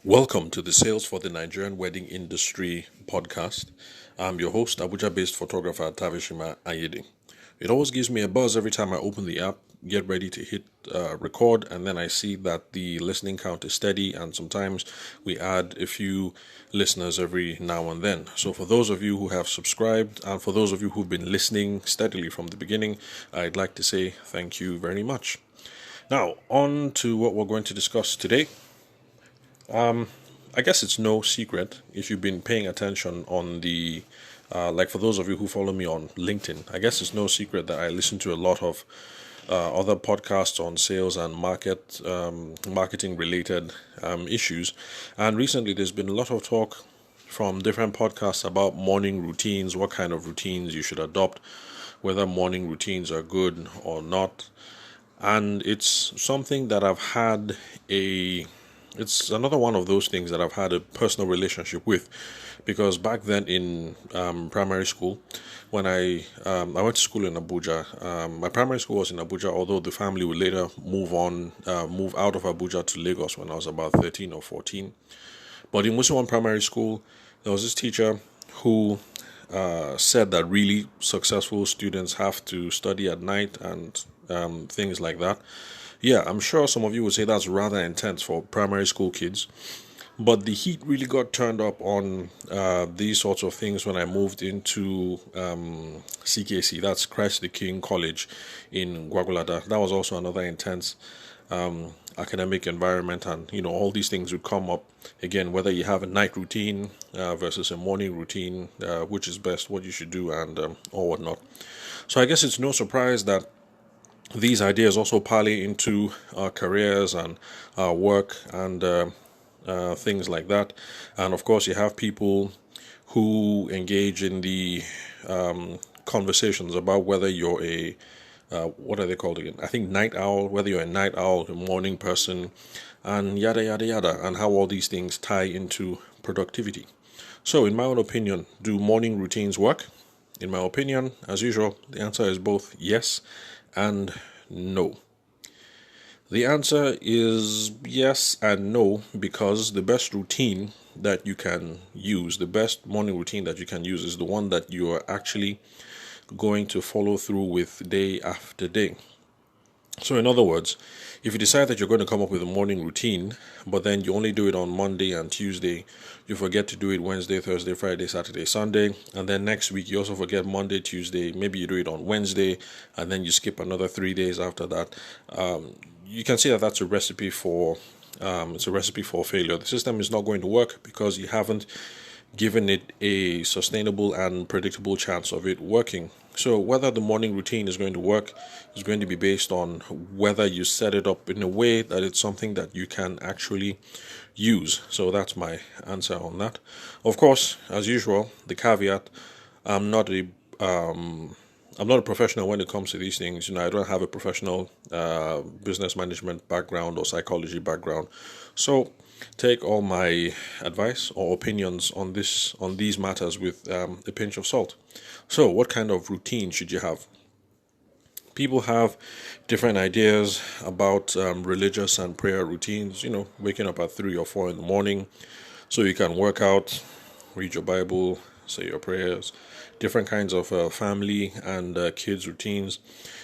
Welcome to the Sales for the Nigerian Wedding Industry podcast. I'm your host, Abuja-based photographer Tavishima Ayede. It always gives me a buzz every time I open the app, get ready to hit record, and then I see that the listening count is steady, and sometimes we add a few listeners every now and then. So for those of you who have subscribed, and for those of you who've been listening steadily from the beginning, I'd like to say thank you very much. Now, on to what we're going to discuss today. I guess it's no secret if you've been paying attention on like for those of you who follow me on LinkedIn, I guess it's no secret that I listen to a lot of other podcasts on sales and marketing related issues. And recently there's been a lot of talk from different podcasts about morning routines, what kind of routines you should adopt, whether morning routines are good or not. And it's something that it's another one of those things that I've had a personal relationship with, because back then in primary school, when I went to school in Abuja, my primary school was in Abuja, although the family would later move out of Abuja to Lagos when I was about 13 or 14. But in Musuwan Primary School, there was this teacher who said that really successful students have to study at night and things like that. Yeah, I'm sure some of you would say that's rather intense for primary school kids. But the heat really got turned up on these sorts of things when I moved into CKC, that's Christ the King College in Gwagwalada. That was also another intense academic environment, and all these things would come up again, whether you have a night routine versus a morning routine, which is best, what you should do, and or whatnot. So I guess it's no surprise that these ideas also parlay into our careers and our work and things like that. And of course, you have people who engage in the conversations about whether you're a what are they called again? I think night owl, whether you're a night owl, a morning person, and yada yada yada, and how all these things tie into productivity. So, in my own opinion, do morning routines work? In my opinion, as usual, the answer is both yes and no. The answer is yes and no, because the best routine that you can use, the best morning routine that you can use, is the one that you are actually going to follow through with day after day. So in other words, if you decide that you're going to come up with a morning routine, but then you only do it on Monday and Tuesday, you forget to do it Wednesday, Thursday, Friday, Saturday, Sunday, and then next week you also forget Monday, Tuesday, maybe you do it on Wednesday, and then you skip another 3 days after that, you can see that that's a recipe for failure. The system is not going to work because you haven't given it a sustainable and predictable chance of it working. So whether the morning routine is going to work is going to be based on whether you set it up in a way that it's something that you can actually use. So that's my answer on that. Of course, as usual, the caveat: I'm not a professional when it comes to these things. I don't have a professional business management background or psychology background. So take all my advice or opinions on these matters with a pinch of salt. So, what kind of routine should you have? People have different ideas about religious and prayer routines. Waking up at 3 or 4 in the morning so you can work out, read your Bible, say your prayers. Different kinds of family and kids routines,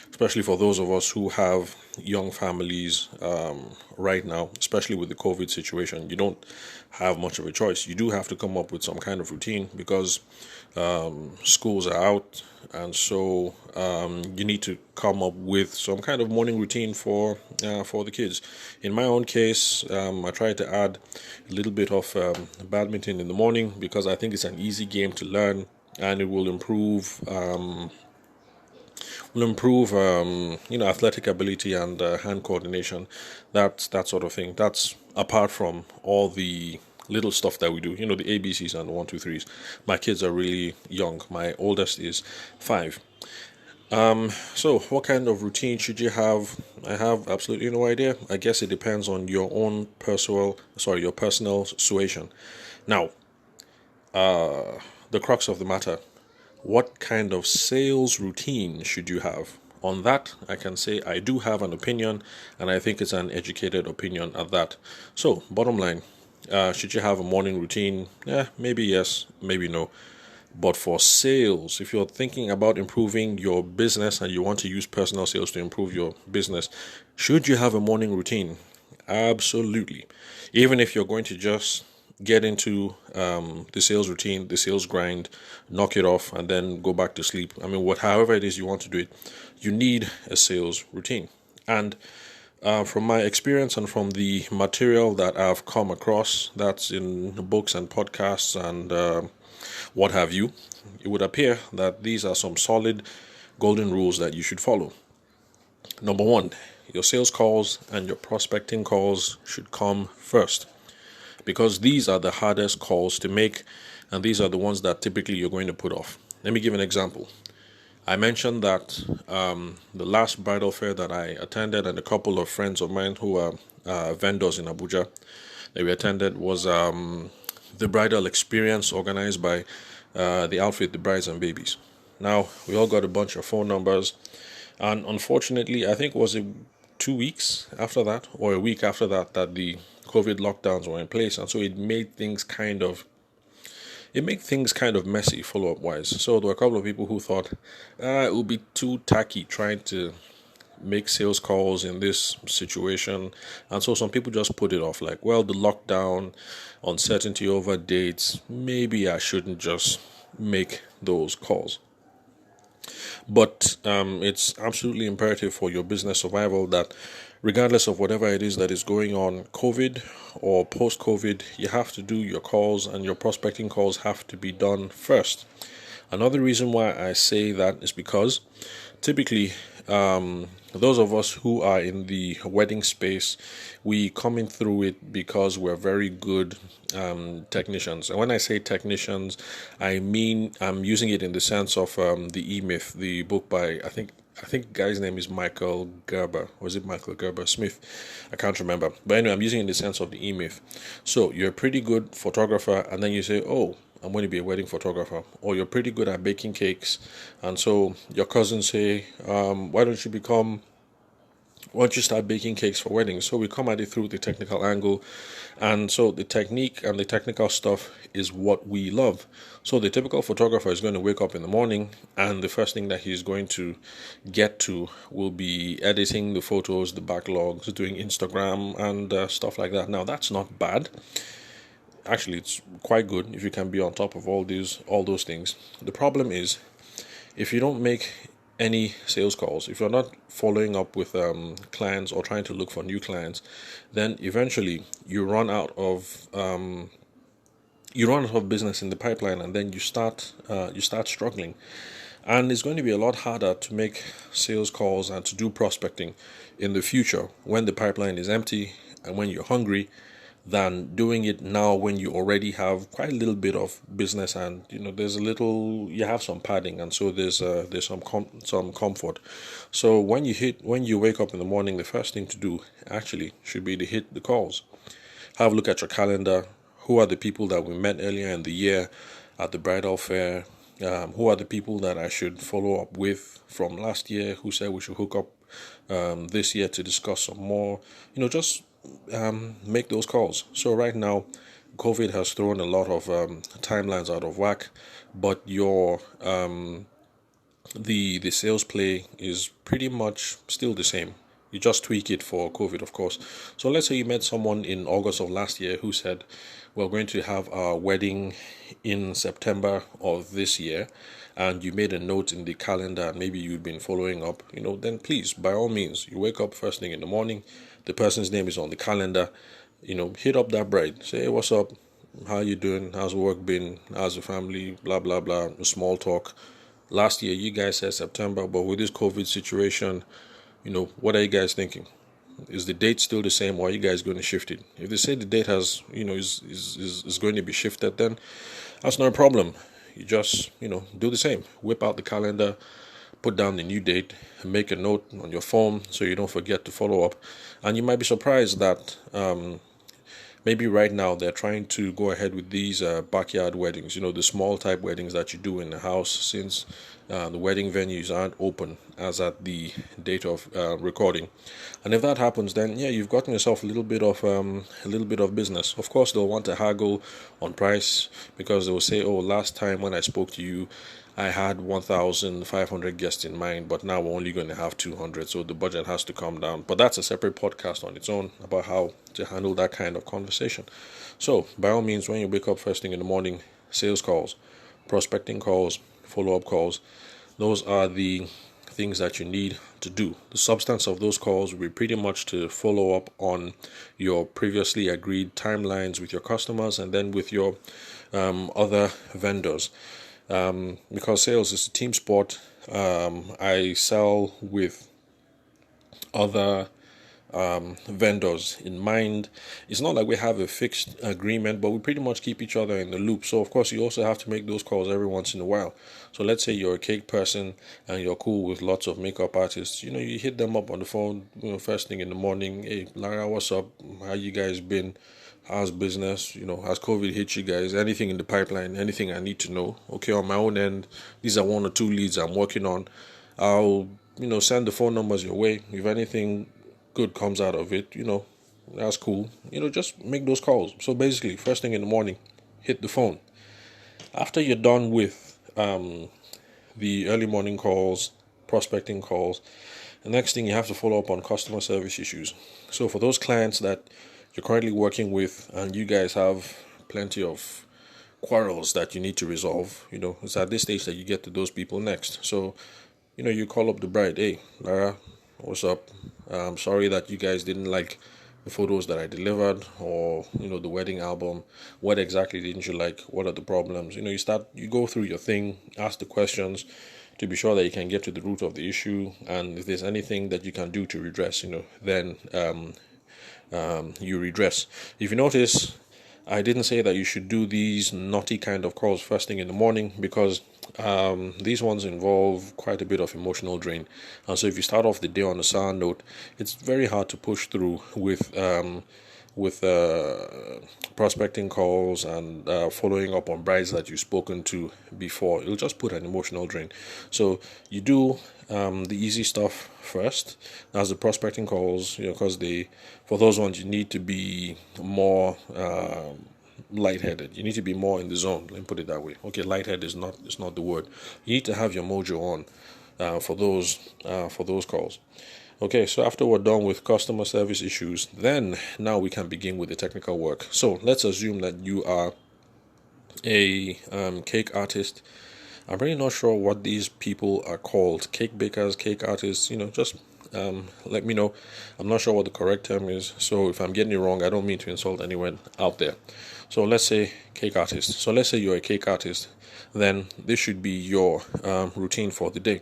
especially for those of us who have young families right now, especially with the COVID situation. You don't have much of a choice. You do have to come up with some kind of routine because schools are out, and so you need to come up with some kind of morning routine for the kids. In my own case, I try to add a little bit of badminton in the morning because I think it's an easy game to learn, and it will improve athletic ability and hand coordination, that sort of thing. That's apart from all the little stuff that we do, the ABCs and the 1, 2, 3s. My kids are really young. My oldest is 5. So what kind of routine should you have? I have absolutely no idea. I guess it depends on your own personal situation. Now, the crux of the matter: what kind of sales routine should you have? On that, I can say I do have an opinion, and I think it's an educated opinion at that. So, bottom line, Should you have a morning routine? Yeah, maybe yes, maybe no. But for sales, if you're thinking about improving your business and you want to use personal sales to improve your business, should you have a morning routine? Absolutely. Even if you're going to just get into the sales routine, the sales grind, knock it off, and then go back to sleep. I mean, however it is you want to do it, you need a sales routine. And from my experience and from the material that I've come across, that's in books and podcasts and what have you, it would appear that these are some solid golden rules that you should follow. Number one, your sales calls and your prospecting calls should come first because these are the hardest calls to make and these are the ones that typically you're going to put off. Let me give an example. I mentioned that the last bridal fair that I attended and a couple of friends of mine who are vendors in Abuja that we attended was the bridal experience organized by the outfit, the brides and babies. Now, we all got a bunch of phone numbers, and unfortunately, I think it was 2 weeks after that or a week after that that the COVID lockdowns were in place, and so it made things kind of messy follow up wise. So there were a couple of people who thought it would be too tacky trying to make sales calls in this situation, and so some people just put it off like, well, the lockdown, uncertainty over dates, maybe I shouldn't just make those calls. But it's absolutely imperative for your business survival that regardless of whatever it is that is going on, COVID or post COVID, you have to do your calls and your prospecting calls have to be done first. Another reason why I say that is because typically those of us who are in the wedding space, we coming through it because we're very good technicians. And when I say technicians, I mean I'm using it in the sense of the E-Myth, the book by I think guy's name is Michael Gerber. Or is it Michael Gerber Smith? I can't remember. But anyway, I'm using it in the sense of the E-Myth. So you're a pretty good photographer, and then you say, oh, I'm going to be a wedding photographer. Or you're pretty good at baking cakes, and so your cousins say, why don't you start baking cakes for weddings? So we come at it through the technical angle. And so the technique and the technical stuff is what we love. So the typical photographer is going to wake up in the morning and the first thing that he's going to get to will be editing the photos, the backlogs, doing Instagram and stuff like that. Now that's not bad. Actually, it's quite good if you can be on top of all those things. The problem is if you don't make any sales calls, if you're not following up with clients or trying to look for new clients, then eventually you run out of business in the pipeline, and then you start struggling. And it's going to be a lot harder to make sales calls and to do prospecting in the future when the pipeline is empty and when you're hungry than doing it now when you already have quite a little bit of business and you have some padding, and so there's some comfort. So when you wake up in the morning, the first thing to do actually should be to hit the calls. Have a look at your calendar. Who are the people that we met earlier in the year at the bridal fair? Who are the people that I should follow up with from last year who said we should hook up this year to discuss some more? Just make those calls. So right now, COVID has thrown a lot of timelines out of whack, but your the sales play is pretty much still the same. You just tweak it for COVID, of course. So let's say you met someone in August of last year who said, we're going to have our wedding in September of this year, and you made a note in the calendar, and maybe you've been following up, then please, by all means, you wake up first thing in the morning, the person's name is on the calendar, hit up that bride, say, hey, what's up? How you doing? How's work been? How's the family? Blah, blah, blah, small talk. Last year, you guys said September, but with this COVID situation, what are you guys thinking? Is the date still the same, or are you guys going to shift it? If they say the date has, is going to be shifted, then that's not a problem. You just, do the same. Whip out the calendar, put down the new date, make a note on your phone so you don't forget to follow up. And you might be surprised that maybe right now they're trying to go ahead with these backyard weddings, the small type weddings that you do in the house, since the wedding venues aren't open as at the date of recording. And if that happens, then yeah, you've gotten yourself a little bit of business. Of course, they'll want to haggle on price because they will say, "Oh, last time when I spoke to you, I had 1,500 guests in mind, but now we're only going to have 200, so the budget has to come down." But that's a separate podcast on its own about how to handle that kind of conversation. So, by all means, when you wake up first thing in the morning, sales calls, prospecting calls, follow-up calls, those are the things that you need to do. The substance of those calls will be pretty much to follow up on your previously agreed timelines with your customers and then with your other vendors. Because sales is a team sport, I sell with other vendors in mind. It's not like we have a fixed agreement, but we pretty much keep each other in the loop. So of course you also have to make those calls every once in a while. So let's say you're a cake person and you're cool with lots of makeup artists. You hit them up on the phone, first thing in the morning. Hey, Lara, what's up? How you guys been? How's business? Has COVID hit you guys? Anything in the pipeline? Anything I need to know? Okay, on my own end, these are 1 or 2 leads I'm working on. I'll send the phone numbers your way. If anything good comes out of it, that's cool. Just make those calls. So basically, first thing in the morning, hit the phone. After you're done with the early morning calls, prospecting calls, the next thing you have to follow up on customer service issues. So for those clients that you're currently working with and you guys have plenty of quarrels that you need to resolve, it's at this stage that you get to those people next. So, you call up the bride. Hey, Lara, what's up? I'm sorry that you guys didn't like the photos that I delivered, or the wedding album. What exactly didn't you like? What are the problems? You go through your thing, ask the questions to be sure that you can get to the root of the issue, and if there's anything that you can do to redress, then you redress. If you notice, I didn't say that you should do these naughty kind of calls first thing in the morning because these ones involve quite a bit of emotional drain. And so if you start off the day on a sour note, it's very hard to push through with prospecting calls and following up on brides that you've spoken to before. It'll just put an emotional drain. So you do the easy stuff first. That's the prospecting calls, because for those ones you need to be more lightheaded. You need to be more in the zone. Let me put it that way. Okay, lightheaded is not the word. You need to have your mojo on for those calls. Okay, so after we're done with customer service issues, then now we can begin with the technical work. So let's assume that you are a cake artist. I'm really not sure what these people are called. Cake bakers, cake artists, just let me know. I'm not sure what the correct term is. So if I'm getting it wrong, I don't mean to insult anyone out there. So let's say cake artist. So let's say you're a cake artist. Then this should be your routine for the day.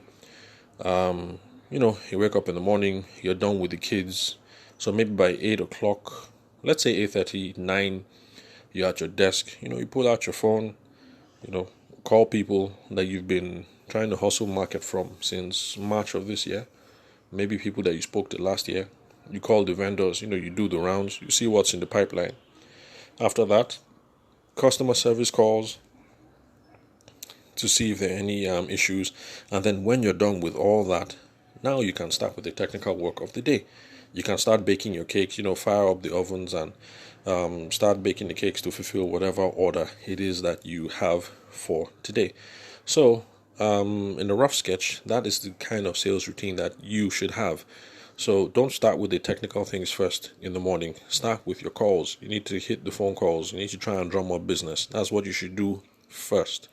You wake up in the morning, you're done with the kids. So maybe by 8 o'clock, let's say 8:30, 9, you're at your desk. You pull out your phone, call people that you've been trying to hustle market from since March of this year. Maybe people that you spoke to last year. You call the vendors, you do the rounds, you see what's in the pipeline. After that, customer service calls to see if there are any issues. And then when you're done with all that, now you can start with the technical work of the day. You can start baking your cakes, fire up the ovens and start baking the cakes to fulfill whatever order it is that you have for today. So, in a rough sketch, that is the kind of sales routine that you should have. So don't start with the technical things first in the morning. Start with your calls. You need to hit the phone calls. You need to try and drum up business. That's what you should do first.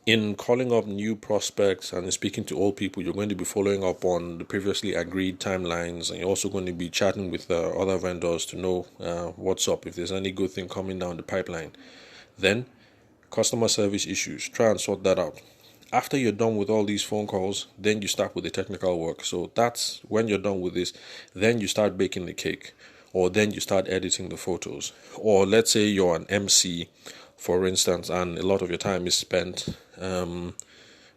In calling up new prospects and speaking to old people, you're going to be following up on the previously agreed timelines, and you're also going to be chatting with other vendors to know what's up, if there's any good thing coming down the pipeline. Then, customer service issues, try and sort that out. After you're done with all these phone calls, then you start with the technical work. So that's when you're done with this, then you start baking the cake, or then you start editing the photos. Or let's say you're an MC, for instance, and a lot of your time is spent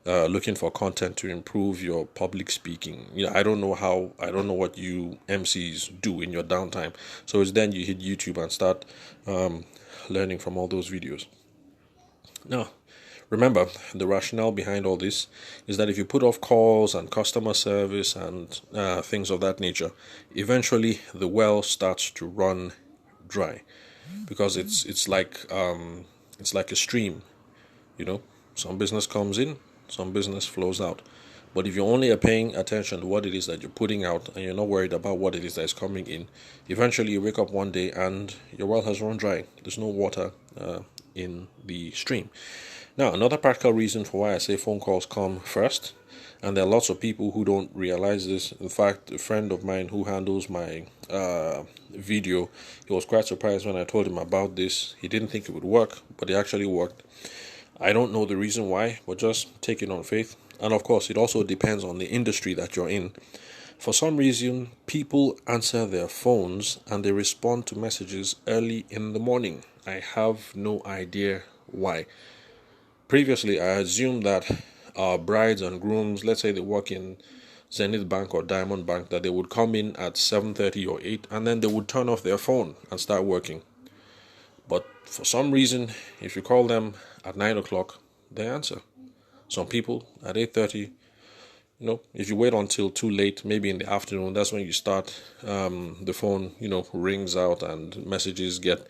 looking for content to improve your public speaking. I don't know what you MCs do in your downtime. So it's then you hit YouTube and start learning from all those videos. Now, Remember, the rationale behind all this is that if you put off calls and customer service and things of that nature, eventually the well starts to run dry, because it's like a stream. You know, some business comes in, some business flows out. But if you only are paying attention to what it is that you're putting out and you're not worried about what it is that is coming in, eventually you wake up one day and your well has run dry. There's no water in the stream. Now, another practical reason for why I say phone calls come first, and there are lots of people who don't realize this. In fact, a friend of mine who handles my video, he was quite surprised when I told him about this. He didn't think it would work, but it actually worked. I don't know the reason why, but just take it on faith. And of course, it also depends on the industry that you're in. For some reason, people answer their phones and they respond to messages early in the morning. I have no idea why. Previously, I assumed that our brides and grooms, let's say they work in Zenith Bank or Diamond Bank, that they would come in at 7:30 or 8 and then they would turn off their phone and start working. But for some reason, if you call them at 9 o'clock, they answer. Some people at 8:30, if you wait until too late, maybe in the afternoon, that's when you start, the phone, rings out and messages get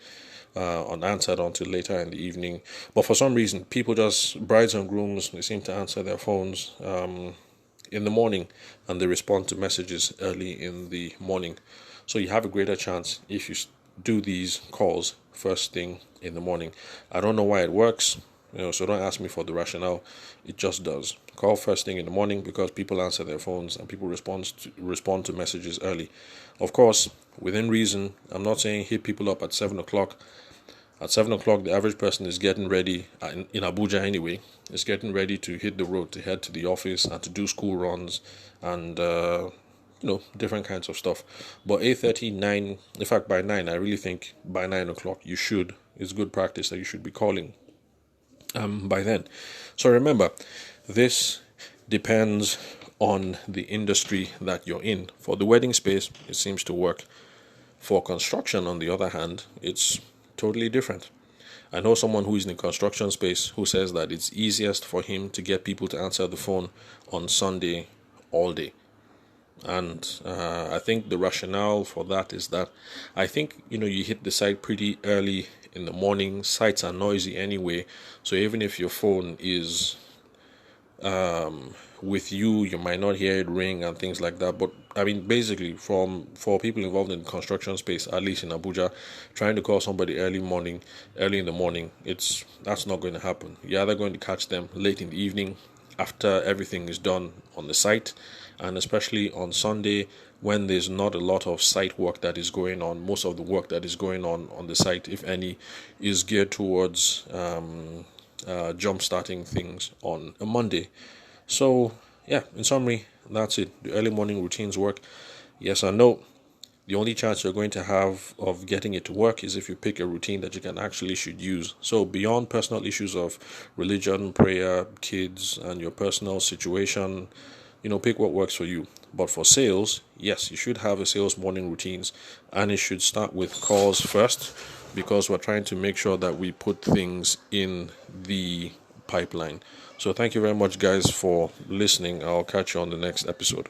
unanswered until later in the evening. But for some reason, brides and grooms, they seem to answer their phones in the morning and they respond to messages early in the morning. So you have a greater chance if you do these calls first thing in the morning. I don't know why it works, so don't ask me for the rationale. It just does. Call first thing in the morning because people answer their phones and people respond to messages early. Of course, within reason. I'm not saying hit people up at 7 o'clock. At 7 o'clock, the average person is getting ready, in Abuja anyway, is getting ready to hit the road, to head to the office and to do school runs and different kinds of stuff. But 8:30, 9, in fact by 9, I really think by 9 o'clock it's good practice that you should be calling by then. So remember, this depends on the industry that you're in. For the wedding space, it seems to work. For construction, on the other hand, it's totally different. I know someone who is in the construction space who says that it's easiest for him to get people to answer the phone on Sunday all day. And I think the rationale for that is that I think, you hit the site pretty early in the morning. Sites are noisy anyway. So even if your phone is with you, you might not hear it ring and things like that. But I mean, basically, for people involved in the construction space, at least in Abuja, trying to call somebody early in the morning, that's not going to happen. You're either going to catch them late in the evening after everything is done on the site, and especially on Sunday when there's not a lot of site work that is going on. Most of the work that is going on the site, if any, is geared towards jump starting things on a Monday. So yeah, in summary, that's it. The early morning routines work. Yes or no? The only chance you're going to have of getting it to work is if you pick a routine that you can actually should use. So beyond personal issues of religion, prayer, kids, and your personal situation, pick what works for you. But for sales, yes, you should have a sales morning routines, and it should start with calls first, because we're trying to make sure that we put things in the pipeline. So thank you very much, guys, for listening. I'll catch you on the next episode.